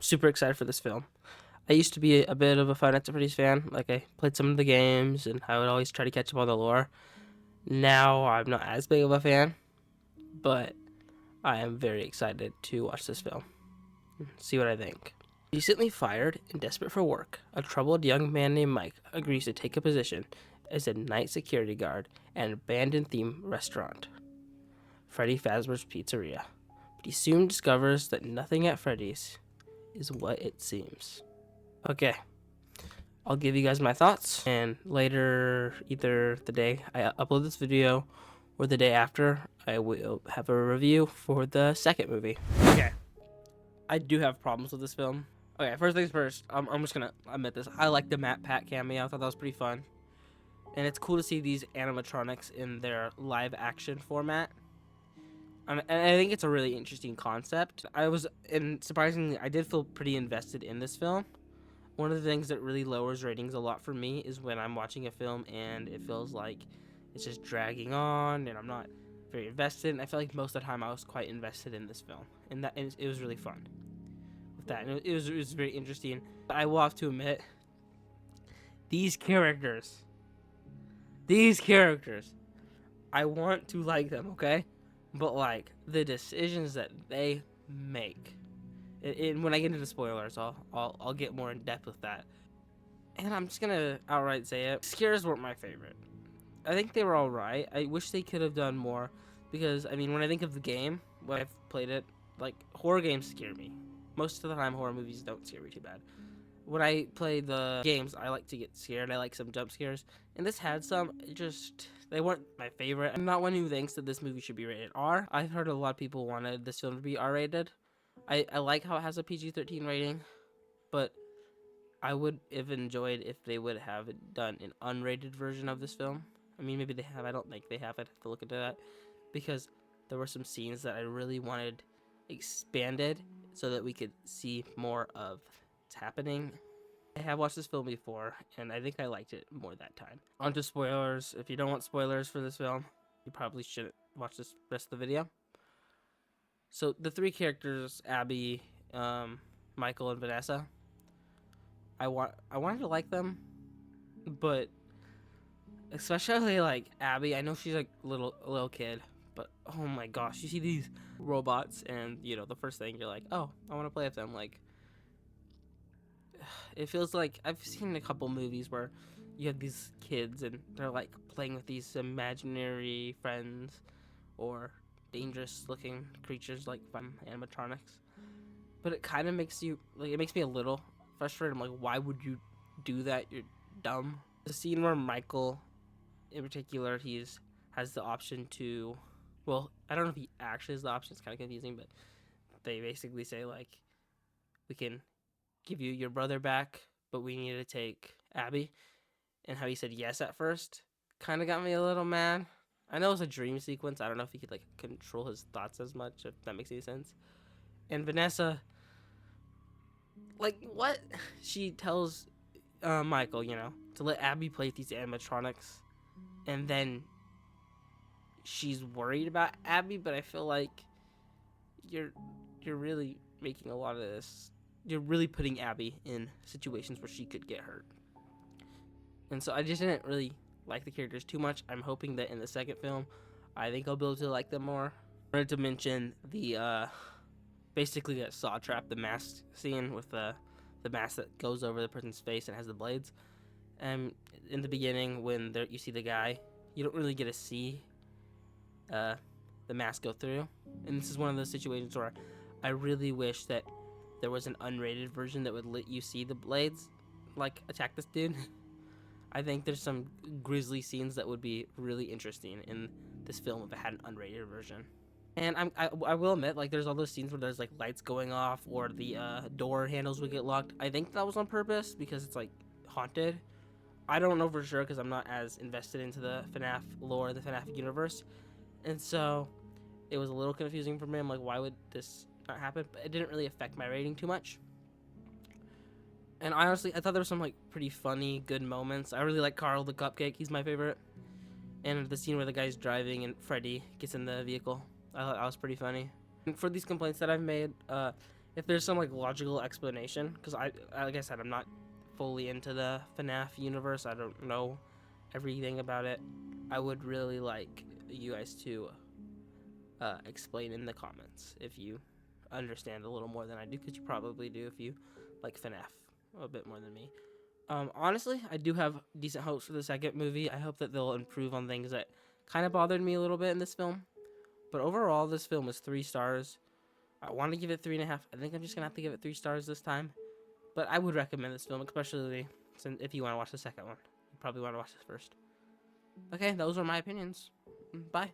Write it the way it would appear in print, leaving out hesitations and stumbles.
super excited for this film. I used to be a bit of a Five Nights at Freddy's fan. Like, I played some of the games, and I would always try to catch up on the lore. Now, I'm not as big of a fan, but I am very excited to watch this film. See what I think. Recently fired and desperate for work, a troubled young man named Mike agrees to take a position as a night security guard at an abandoned-themed restaurant, Freddy Fazbear's Pizzeria. But he soon discovers that nothing at Freddy's is what it seems. Okay, I'll give you guys my thoughts, and later, either the day I upload this video or the day after, I will have a review for the second movie. Okay, I do have problems with this film. Okay, first things first, I'm just gonna admit this. I like the Matt Pat cameo. I thought that was pretty fun. And it's cool to see these animatronics in their live action format. And I think it's a really interesting concept. And surprisingly, I did feel pretty invested in this film. One of the things that really lowers ratings a lot for me is when I'm watching a film and it feels like it's just dragging on and I'm not very invested. And I feel like most of the time I was quite invested in this film. And it was really fun with that. And it was very interesting. But I will have to admit, these characters, I want to like them, okay? But, like, the decisions that they make. And when I get into spoilers, I'll get more in depth with that. And I'm just gonna outright say it. Scares weren't my favorite. I think they were alright. I wish they could have done more. Because, I mean, when I think of the game, when I've played it, like, horror games scare me. Most of the time, horror movies don't scare me too bad. When I play the games, I like to get scared. I like some jump scares. And this had some, they weren't my favorite. I'm not one who thinks that this movie should be rated R. I've heard a lot of people wanted this film to be R-rated. I like how it has a PG-13 rating, but I would have enjoyed if they would have done an unrated version of this film. I mean, maybe they have. I don't think they have. I'd have to look into that. Because there were some scenes that I really wanted expanded so that we could see more of what's happening. I have watched this film before, and I think I liked it more that time. On to spoilers. If you don't want spoilers for this film, you probably shouldn't watch this rest of the video. So the three characters, Abby, Michael, and Vanessa, I wanted to like them, but especially like Abby. I know she's like a little kid, but oh my gosh, you see these robots, and you know the first thing you're like, oh, I want to play with them. Like, it feels like I've seen a couple movies where you have these kids and they're like playing with these imaginary friends or dangerous looking creatures like animatronics. But it kind of makes you, like, it makes me a little frustrated. I'm like, why would you do that? You're dumb. The scene where Michael, in particular, has the option to, well, I don't know if he actually has the option. It's kind of confusing, but they basically say, like, we can give you your brother back, but we need to take Abby. And how he said yes at first kind of got me a little mad. I know it's a dream sequence. I don't know if he could, like, control his thoughts as much, if that makes any sense. And Vanessa, like, what? She tells Michael, you know, to let Abby play with these animatronics. And then she's worried about Abby, but I feel like you're really making a lot of this. You're really putting Abby in situations where she could get hurt. And so I just didn't really like the characters too much. I'm hoping that in the second film, I think I'll be able to like them more. I wanted to mention the, basically that saw trap, the mask scene with the mask that goes over the person's face and has the blades. And in the beginning, when you see the guy, you don't really get to see the mask go through. And this is one of those situations where I really wish that there was an unrated version that would let you see the blades, like, attack this dude. I think there's some grisly scenes that would be really interesting in this film if it had an unrated version. And I will admit, like, there's all those scenes where there's, like, lights going off or the door handles would get locked. I think that was on purpose because it's, like, haunted. I don't know for sure because I'm not as invested into the FNAF lore, the FNAF universe. And so it was a little confusing for me. I'm like, why would this not happen? But it didn't really affect my rating too much. And honestly, I thought there were some, like, pretty funny, good moments. I really like Carl the Cupcake. He's my favorite. And the scene where the guy's driving and Freddy gets in the vehicle, I thought that was pretty funny. And for these complaints that I've made, if there's some like logical explanation, because like I said, I'm not fully into the FNAF universe. I don't know everything about it. I would really like you guys to explain in the comments if you understand a little more than I do, because you probably do if you like FNAF a bit more than me. Honestly, I do have decent hopes for the second movie. I hope that they'll improve on things that kind of bothered me a little bit in this film. But overall, this film is 3 stars. I want to give it 3.5. I think I'm just gonna have to give it 3 stars this time. But I would recommend this film, especially since if you want to watch the second one. You probably want to watch this first. Okay, those are my opinions. Bye.